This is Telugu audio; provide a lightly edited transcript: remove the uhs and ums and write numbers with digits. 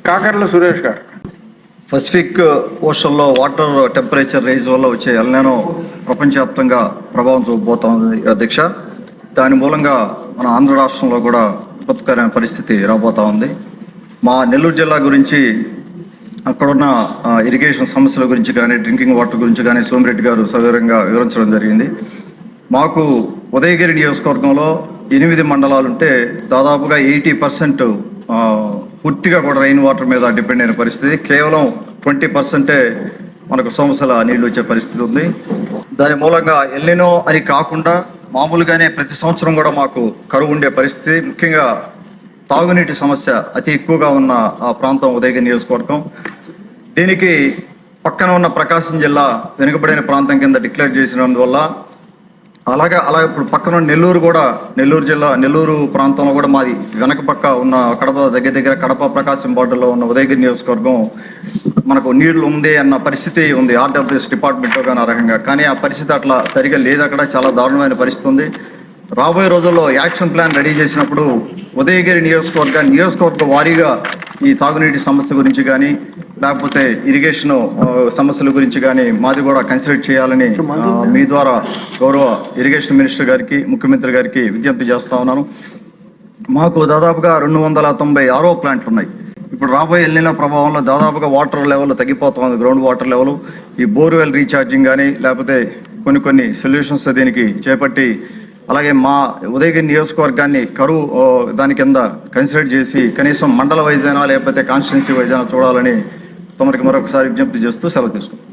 కాకర్ల సురేష్ గారు. పసిఫిక్ ఓషన్లో వాటర్ టెంపరేచర్ రైజ్ వల్ల వచ్చే ఎల్నినో ప్రపంచవ్యాప్తంగా ప్రభావం చూపబోతోంది అధ్యక్ష. దాని మూలంగా మన ఆంధ్ర రాష్ట్రంలో కూడా విపత్కరమైన పరిస్థితి రాబోతా ఉంది. మా నెల్లూరు జిల్లా గురించి అక్కడున్న ఇరిగేషన్ సమస్యల గురించి కానీ, డ్రింకింగ్ వాటర్ గురించి కానీ సోమిరెడ్డి గారు సవివరంగా వివరించడం జరిగింది. మాకు ఉదయగిరి నియోజకవర్గంలో 8 మండలాలుంటే దాదాపుగా 80% పూర్తిగా కూడా రెయిన్ వాటర్ మీద డిపెండ్ అయిన పరిస్థితి. కేవలం 20% మనకు సోమశల నీళ్లు వచ్చే పరిస్థితి ఉంది. దాని మూలంగా ఎల్నినో అని కాకుండా మామూలుగానే ప్రతి సంవత్సరం కూడా మాకు కరువు ఉండే పరిస్థితి. ముఖ్యంగా తాగునీటి సమస్య అతి ఎక్కువగా ఉన్న ఆ ప్రాంతం ఉదయగిరి నియోజకవర్గం. దీనికి పక్కన ఉన్న ప్రకాశం జిల్లా వెనుకబడిన ప్రాంతం కింద డిక్లేర్ చేసినందువల్ల అలాగే ఇప్పుడు పక్కన నెల్లూరు జిల్లా నెల్లూరు ప్రాంతంలో కూడా మాది వెనక పక్క ఉన్న కడప దగ్గర కడప ప్రకాశం బార్డర్లో ఉన్న ఉదయగిరి నియోజకవర్గం మనకు నీళ్లు ఉంది అన్న పరిస్థితి ఉంది ఆర్డబ్ల్యూఎస్ డిపార్ట్మెంట్లో కానీ ఆ రకంగా. కానీ ఆ పరిస్థితి అట్లా సరిగా లేదు. అక్కడ చాలా దారుణమైన పరిస్థితి ఉంది. రాబోయే రోజుల్లో యాక్షన్ ప్లాన్ రెడీ చేసినప్పుడు ఉదయగిరి నియోజకవర్గ వారీగా ఈ తాగునీటి సమస్య గురించి కానీ లేకపోతే ఇరిగేషన్ సమస్యల గురించి కానీ మాది కూడా కన్సిడర్ చేయాలని మీ ద్వారా గౌరవ ఇరిగేషన్ మినిస్టర్ గారికి, ముఖ్యమంత్రి గారికి విజ్ఞప్తి చేస్తా ఉన్నాను. మాకు దాదాపుగా 296 ప్లాంట్లు ఉన్నాయి. ఇప్పుడు రాబోయే ఎల్నినో ప్రభావంలో దాదాపుగా వాటర్ లెవెల్ తగ్గిపోతుంది, గ్రౌండ్ వాటర్ లెవెల్. ఈ బోర్వెల్ రీఛార్జింగ్ కానీ లేకపోతే కొన్ని సొల్యూషన్స్ దీనికి చేపట్టి అలాగే మా ఉదయగిరి నియోజకవర్గాన్ని కరువు దాని కింద కన్సిడర్ చేసి కనీసం మండల వైజ్ అయినా లేకపోతే కాన్స్టిట్యున్సీ వైజ్ అయినా చూడాలని తమరికి మరొకసారి విజ్ఞప్తి చేస్తూ సెలవు తీసుకుంటాం.